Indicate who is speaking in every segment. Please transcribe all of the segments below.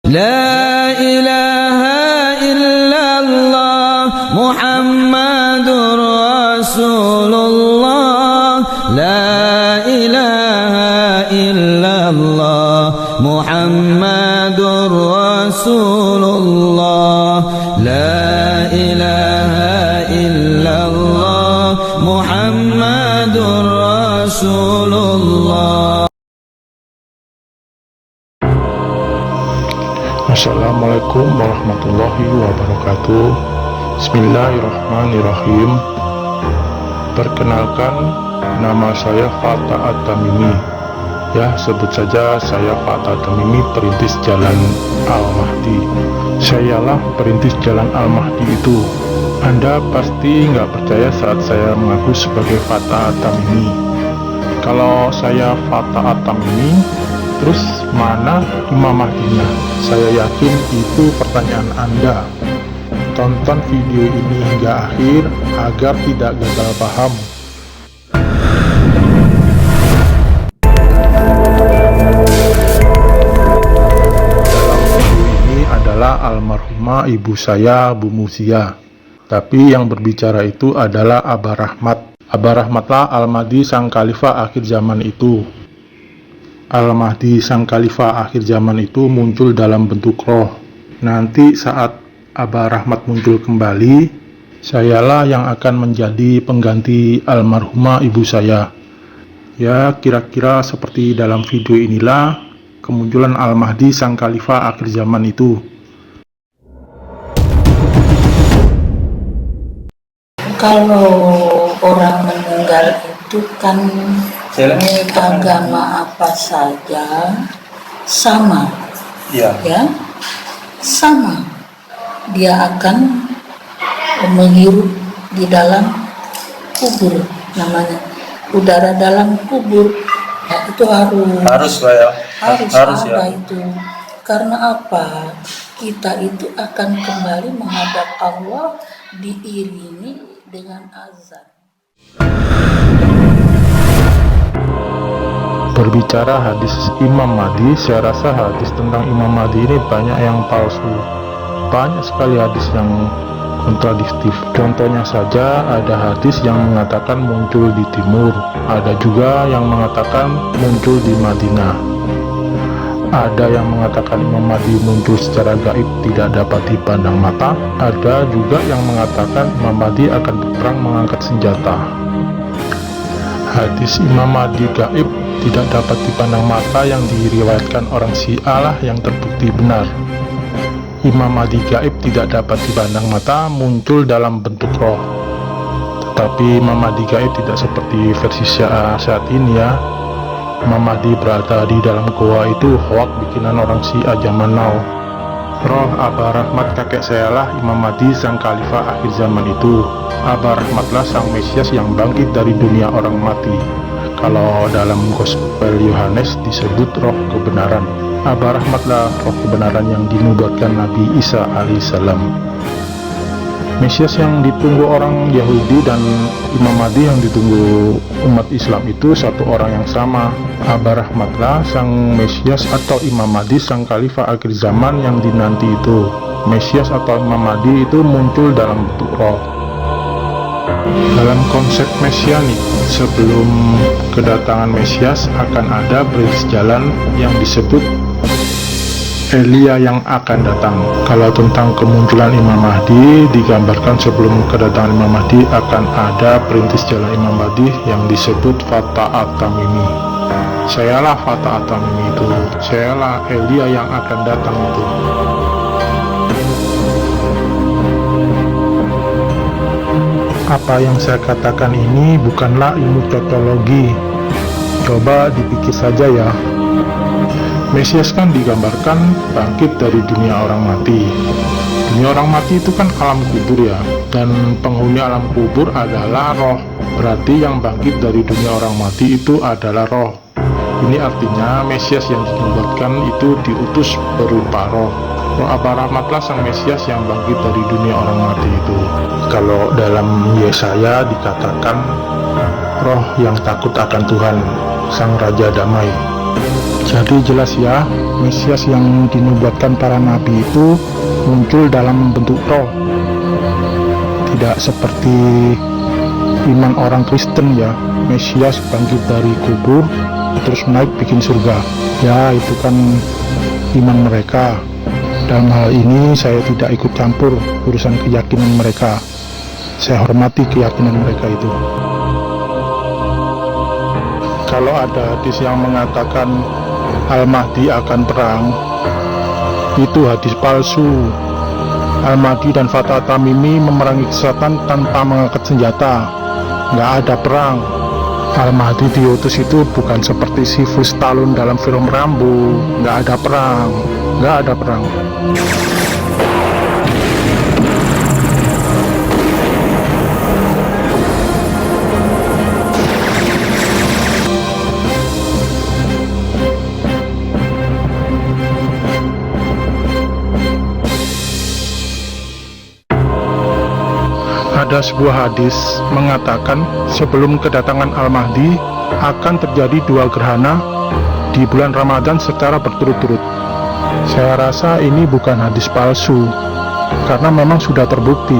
Speaker 1: La ilaha illallah Muhammadur Rasulullah. La ilaha illallah Muhammadur Rasulullah. La ilaha illallah Muhammadur Rasulullah.
Speaker 2: Assalamualaikum warahmatullahi wabarakatuh. Bismillahirrahmanirrahim. Perkenalkan, nama saya Fatah At-Tamimi. Ya, sebut saja saya Fatah At-Tamimi, perintis Jalan Al-Mahdi. Sayalah perintis Jalan Al-Mahdi itu. Anda pasti nggak percaya saat saya mengaku sebagai Fatah At-Tamimi. Kalau saya Fatah At-Tamimi, terus mana Imam Mahdinya? Saya yakin itu pertanyaan Anda. Tonton video ini hingga akhir agar tidak gagal paham. Dalam video ini adalah almarhumah ibu saya, Bu Musia. Tapi yang berbicara itu adalah Abah Rahmat. Abah Rahmatlah Al-Mahdi sang khalifah akhir zaman itu. Al-Mahdi sang khalifah akhir zaman itu muncul dalam bentuk roh. Nanti saat Abah Rahmat muncul kembali, sayalah yang akan menjadi pengganti almarhumah ibu saya. Ya, kira-kira seperti dalam video inilah kemunculan Al-Mahdi sang khalifah akhir zaman itu.
Speaker 3: Kalau orang meninggal itu kan agama apa saja sama, ya sama, dia akan menghirup di dalam kubur, namanya udara dalam kubur. Nah, itu harus ada ya. Itu karena apa? Kita itu akan kembali menghadap Allah diiringi dengan azan.
Speaker 2: Berbicara hadis Imam Mahdi, saya rasa hadis tentang Imam Mahdi ini banyak yang palsu. Banyak sekali hadis yang kontradiktif. Contohnya saja, ada hadis yang mengatakan muncul di timur, ada juga yang mengatakan muncul di Madinah. Ada yang mengatakan Imam Mahdi muncul secara gaib, tidak dapat dipandang mata. Ada juga yang mengatakan Imam Mahdi akan berperang mengangkat senjata. Hadis Imam Mahdi gaib tidak dapat dipandang mata yang diriwayatkan orang Syiah lah yang terbukti benar. Imam Mahdi gaib tidak dapat dipandang mata muncul dalam bentuk roh. Tetapi Imam Mahdi gaib tidak seperti versi Syiah saat ini ya. Imam Mahdi berada di dalam goa itu hoak bikinan orang Syiah zaman now. Roh Abah Rahmat kakek saya lah Imam Mahdi sang khalifah akhir zaman itu. Abah Rahmatlah sang Mesias yang bangkit dari dunia orang mati. Kalau dalam Gospel Yohanes disebut roh kebenaran. Abah Rahmatlah roh kebenaran yang dinubuatkan Nabi Isa alaihissalam. Mesias yang ditunggu orang Yahudi dan Imam Mahdi yang ditunggu umat Islam itu satu orang yang sama. Abah Rahmatlah sang Mesias atau Imam Mahdi sang khalifah akhir zaman yang dinanti itu. Mesias atau Imam Mahdi itu muncul dalam bentuk roh. Dalam konsep mesianik, sebelum kedatangan Mesias akan ada perintis jalan yang disebut Elia yang akan datang. Kalau tentang kemunculan Imam Mahdi, digambarkan sebelum kedatangan Imam Mahdi akan ada perintis jalan Imam Mahdi yang disebut Fatah At-Tamimi. Sayalah Fatah At-Tamimi itu, sayalah Elia yang akan datang itu. Apa yang saya katakan ini bukanlah ilmu cotologi. Coba dipikir saja ya. Mesias kan digambarkan bangkit dari dunia orang mati. Dunia orang mati itu kan alam kubur ya. Dan penghuni alam kubur adalah roh. Berarti yang bangkit dari dunia orang mati itu adalah roh. Ini artinya Mesias yang digambarkan itu diutus berupa roh. Roh Abah Rahmatlah sang Mesias yang bangkit dari dunia orang mati itu. Kalau dalam Yesaya dikatakan roh yang takut akan Tuhan, sang Raja Damai. Jadi jelas ya, Mesias yang dinubuatkan para nabi itu muncul dalam bentuk roh. Tidak seperti iman orang Kristen ya, Mesias bangkit dari kubur terus naik bikin surga. Ya itu kan iman mereka. Dalam hal ini saya tidak ikut campur urusan keyakinan mereka. Saya hormati keyakinan mereka itu. Kalau ada hadis yang mengatakan Al-Mahdi akan perang, itu hadis palsu. Al-Mahdi dan Fatah Tamimi memerangi kesesatan tanpa mengangkat senjata. Nggak ada perang. Al-Mahdi diutus itu bukan seperti Sylvester Stallone dalam film Rambo. Nggak ada perang. Nggak ada perang. Ada sebuah hadis mengatakan sebelum kedatangan Al-Mahdi akan terjadi 2 gerhana di bulan Ramadan secara berturut-turut. Saya rasa ini bukan hadis palsu, karena memang sudah terbukti.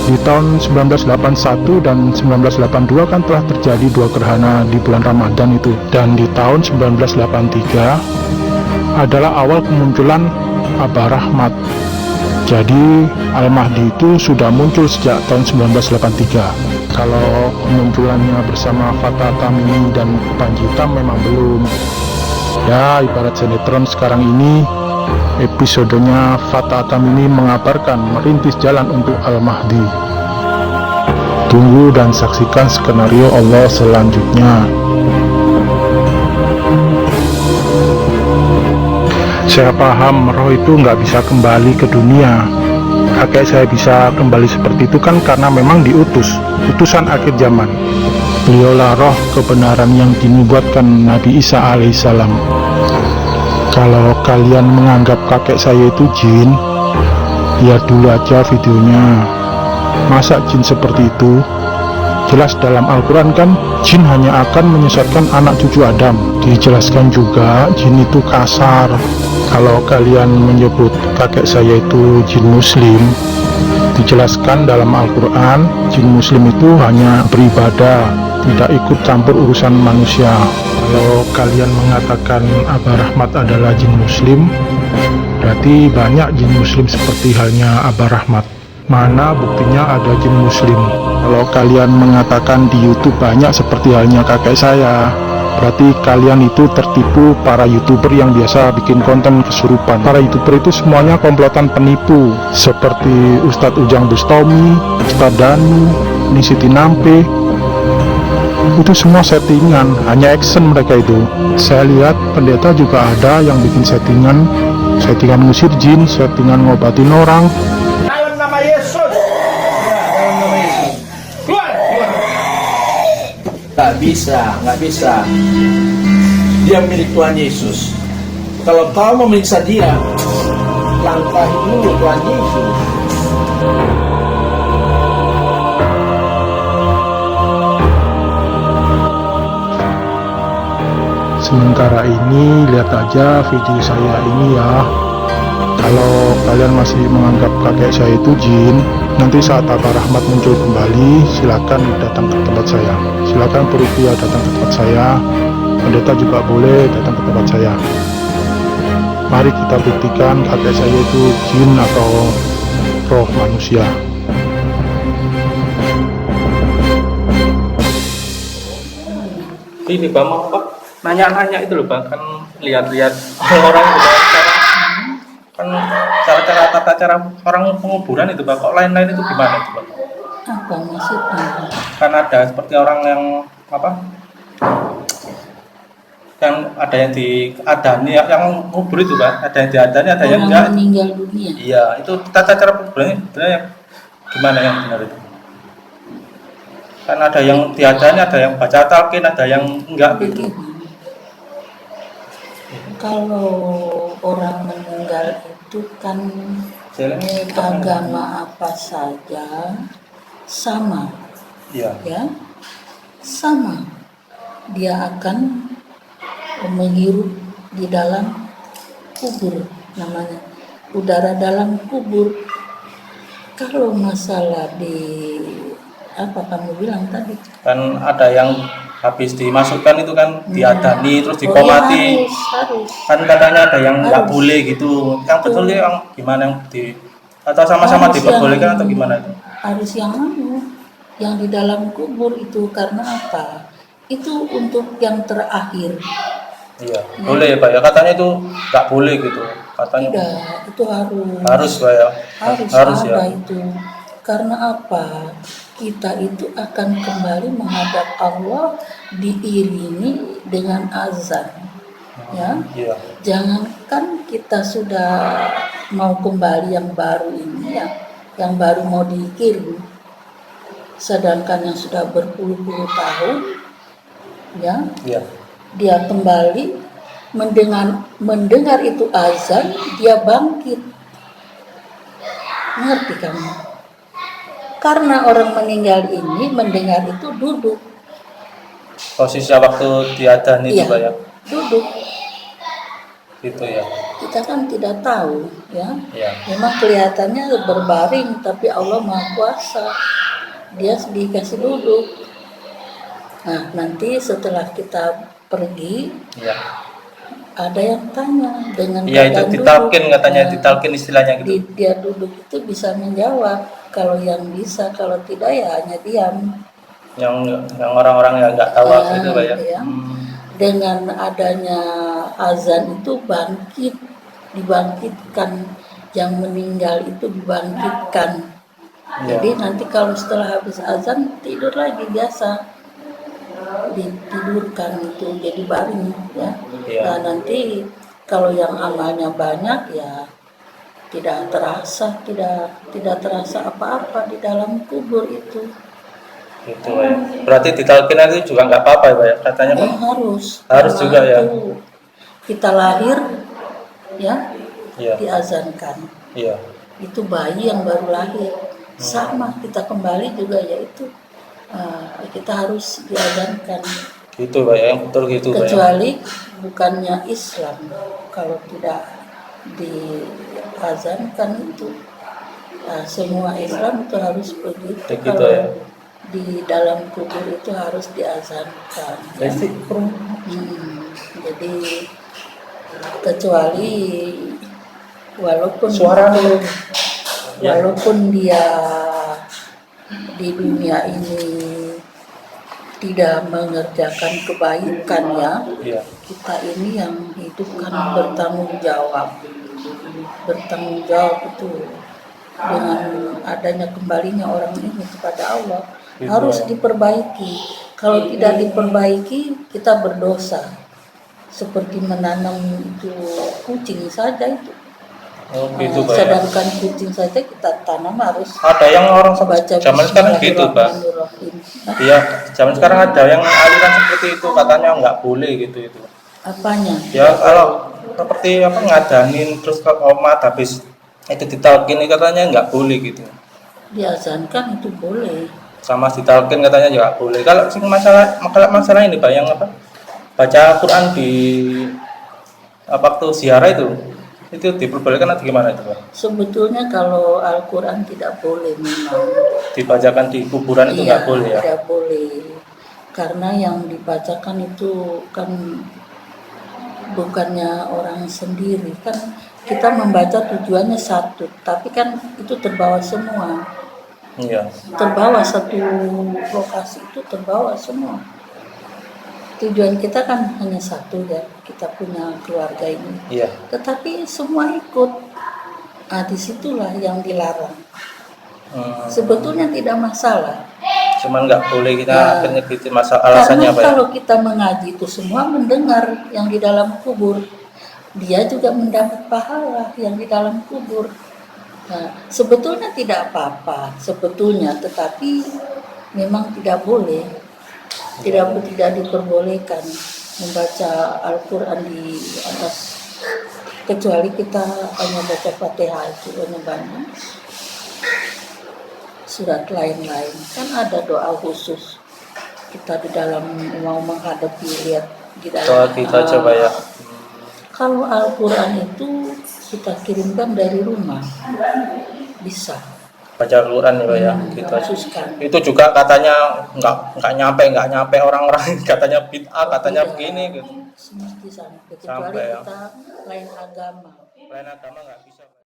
Speaker 2: Di tahun 1981 dan 1982 kan telah terjadi 2 gerhana di bulan Ramadan itu. Dan di tahun 1983 adalah awal kemunculan Aba Rahmat. Jadi Al-Mahdi itu sudah muncul sejak tahun 1983. Kalau kemunculannya bersama Fatah Tamimi dan Panjaitan memang belum. Ya ibarat sinetron sekarang ini, episodenya Fatah Tamimi mengabarkan merintis jalan untuk Al-Mahdi. Tunggu dan saksikan skenario Allah selanjutnya. Saya paham roh itu nggak bisa kembali ke dunia. Kakek saya bisa kembali seperti itu kan karena memang diutus, utusan akhir zaman. Beliaulah roh kebenaran yang dinubuatkan Nabi Isa alaihissalam. Kalau kalian menganggap kakek saya itu jin, lihat dulu aja videonya. Masa jin seperti itu? Jelas dalam Al-Quran kan jin hanya akan menyesatkan anak cucu Adam. Dijelaskan juga jin itu kasar. Kalau kalian menyebut kakek saya itu jin muslim, dijelaskan dalam Al-Quran jin muslim itu hanya beribadah, tidak ikut campur urusan manusia. Kalau kalian mengatakan Aba Rahmat adalah jin muslim, berarti banyak jin muslim seperti halnya Aba Rahmat. Mana buktinya ada jin muslim? Kalau kalian mengatakan di YouTube banyak seperti halnya kakek saya, berarti kalian itu tertipu para YouTuber yang biasa bikin konten kesurupan. Para YouTuber itu semuanya komplotan penipu, seperti Ustadz Ujang Bustami, Ustadz Danu, Nisiti Nampe. Itu semua settingan, hanya action mereka itu. Saya lihat pendeta juga ada yang bikin settingan ngusir jin, settingan ngobatin orang.
Speaker 4: Dalam nama Yesus. Ya, dalam nama Yesus. Keluar. Nggak bisa. Dia milik Tuhan Yesus. Kalau kau memeriksa dia, langkahi dulu Tuhan Yesus.
Speaker 2: Sementara ini lihat aja video saya ini ya. Kalau kalian masih menganggap kakek saya itu jin, nanti saat Aba Rahmat muncul kembali, silakan datang ke tempat saya. Silakan berusaha datang ke tempat saya. Pendeta juga boleh datang ke tempat saya. Mari kita buktikan kakek saya itu jin atau roh manusia.
Speaker 5: Ini Bang mau Pak nanya-nanya itu loh Bang, kan lihat-lihat orang kan cara-cara tata cara orang penguburan itu Bang, kok lain-lain itu gimana itu Bang?
Speaker 3: Apa maksudnya?
Speaker 5: Kan ada seperti orang yang apa? Yang ada yang diadani, yang ngubur itu Bang, ada yang diadani, ada yang enggak.
Speaker 3: Meninggal dunia.
Speaker 5: Iya, itu tata cara penguburannya sebenarnya gimana yang benar itu? Kan ada yang diadani, ada yang baca talqin, ada yang enggak gitu.
Speaker 3: Kalau orang meninggal itu kan agama apa saja sama,
Speaker 5: Iya.
Speaker 3: ya sama, dia akan menghirup di dalam kubur, namanya udara dalam kubur. Kalau masalah di apa kamu bilang tadi,
Speaker 5: Kan ada yang habis dimasukkan itu kan diadani terus
Speaker 3: oh ya,
Speaker 5: dikomati.
Speaker 3: harus
Speaker 5: Kan katanya ada yang nggak
Speaker 3: Harus.
Speaker 5: boleh gitu. Yang betul ya yang gimana yang di atau sama-sama
Speaker 3: Harus
Speaker 5: diperbolehkan
Speaker 3: yang-
Speaker 5: atau gimana itu?
Speaker 3: harus yang di dalam kubur itu. Karena apa? Itu untuk yang terakhir.
Speaker 5: Iya, boleh ya Pak ya. Katanya itu nggak boleh gitu. Katanya
Speaker 3: Tidak, itu
Speaker 5: harus Pak ya.
Speaker 3: harus
Speaker 5: ya.
Speaker 3: ada itu. Karena apa? Kita itu akan kembali menghadap Allah diiringi dengan azan. Ya,
Speaker 5: Iya.
Speaker 3: jangankan kita sudah mau kembali yang baru ini ya, yang baru mau dikirim, sedangkan yang sudah berpuluh-puluh tahun, ya,
Speaker 5: Iya.
Speaker 3: dia kembali mendengar itu azan, dia bangkit. Ngerti kamu? Karena orang meninggal ini mendengar itu duduk,
Speaker 5: Posisi waktu diadani itu
Speaker 3: Iya.
Speaker 5: Pak ya.
Speaker 3: duduk.
Speaker 5: Gitu ya.
Speaker 3: Kita kan tidak tahu, ya.
Speaker 5: Iya.
Speaker 3: Memang kelihatannya berbaring, tapi Allah Maha Kuasa. Dia dikasih duduk. Nah, nanti setelah kita pergi,
Speaker 5: Iya.
Speaker 3: ada yang tanya dengan
Speaker 5: Iya itu
Speaker 3: keadaan
Speaker 5: ditalkin
Speaker 3: duduk.
Speaker 5: katanya,
Speaker 3: Nah,
Speaker 5: ditalkin istilahnya gitu.
Speaker 3: dia duduk itu bisa menjawab. Kalau yang bisa, kalau tidak ya hanya diam.
Speaker 5: Yang orang-orang yang nggak tahu
Speaker 3: Ah,
Speaker 5: itu Pak ya.
Speaker 3: iya. Dengan adanya azan itu dibangkitkan, yang meninggal itu dibangkitkan.
Speaker 5: Iya.
Speaker 3: Jadi nanti kalau setelah habis azan tidur lagi biasa, ditidurkan itu jadi baring ya.
Speaker 5: Iya.
Speaker 3: Nah nanti kalau yang amalnya banyak ya tidak terasa apa-apa di dalam kubur itu.
Speaker 5: Gitu Pak ya. Berarti ditalkin itu juga nggak apa-apa ya Pak ya. Katanya Pak.
Speaker 3: Harus
Speaker 5: Harus juga ya.
Speaker 3: Itu kita lahir ya
Speaker 5: Iya.
Speaker 3: diazankan.
Speaker 5: Iya.
Speaker 3: Itu bayi yang baru lahir sama kita kembali juga yaitu kita harus diazankan,
Speaker 5: Gitu Pak ya. Yang betul gitu Pak ya.
Speaker 3: kecuali bukannya Islam. Kalau tidak diazankan itu semua Islam itu harus begitu.
Speaker 5: Begitu
Speaker 3: Kalau
Speaker 5: ya.
Speaker 3: di dalam kubur itu harus diazankan ya. Jadi kecuali walaupun
Speaker 5: Ya.
Speaker 3: walaupun dia di dunia ini tidak mengerjakan kebaikan ya,
Speaker 5: Iya.
Speaker 3: kita ini yang hidup kan bertanggung jawab itu dengan adanya kembalinya orang ini kepada Allah
Speaker 5: Gitu
Speaker 3: harus
Speaker 5: ya.
Speaker 3: diperbaiki. Kalau tidak diperbaiki kita berdosa, seperti menanam itu kucing saja itu.
Speaker 5: Oh gitu Pak ya.
Speaker 3: Sedangkan kucing saja kita tanam harus
Speaker 5: Ada yang orang
Speaker 3: baca
Speaker 5: zaman sekarang gitu Pak.
Speaker 3: Bismillahirrahmanirrahim. Nah,
Speaker 5: Iya, zaman sekarang ada yang aliran seperti itu katanya nggak boleh gitu itu.
Speaker 3: apanya?
Speaker 5: Ya kalau seperti apa ngadanin terus ke omat habis itu ditalkin katanya nggak boleh gitu.
Speaker 3: Diazankan itu boleh.
Speaker 5: Sama ditalkin katanya juga nggak boleh. Kalau sing masalah ini Pak yang apa? Baca Quran di waktu ziarah itu diperbolehkan atau gimana itu Pak?
Speaker 3: Sebetulnya kalau Al-Quran tidak boleh memang.
Speaker 5: Dibacakan di kuburan itu nggak boleh ya?
Speaker 3: Tidak boleh. Karena yang dibacakan itu kan bukannya orang sendiri. Kan kita membaca tujuannya satu, tapi kan itu terbawa semua.
Speaker 5: Iya.
Speaker 3: Terbawa satu lokasi itu terbawa semua. Tujuan kita kan hanya satu ya, kita punya keluarga ini.
Speaker 5: Iya.
Speaker 3: Tetapi semua ikut. Nah, disitulah yang dilarang. Sebetulnya tidak masalah.
Speaker 5: Cuman nggak boleh kita
Speaker 3: Ya.
Speaker 5: akhirnya gitu masalah alasannya
Speaker 3: Karena
Speaker 5: Pak ya?
Speaker 3: kalau kita mengaji itu semua mendengar yang di dalam kubur, dia juga mendapat pahala yang di dalam kubur. Nah, sebetulnya tidak apa-apa, sebetulnya, tetapi memang tidak boleh, tidak diperbolehkan membaca Al-Quran di atas, kecuali kita hanya baca Fatihah itu hanya banyak. Surat lain-lain kan ada doa khusus kita di dalam mau menghadapi lihat
Speaker 5: Doa kita coba ya.
Speaker 3: Kalau Al-Quran itu kita kirimkan dari rumah, bisa.
Speaker 5: Baca Al-Quran ya Pak ya. Kita
Speaker 3: Khususkan.
Speaker 5: itu juga katanya nggak nyampe orang-orang katanya bid'ah, katanya begini gitu.
Speaker 3: Semesti sampai, kecuali
Speaker 5: Sampai, ya.
Speaker 3: kita lain agama.
Speaker 5: Lain agama nggak bisa.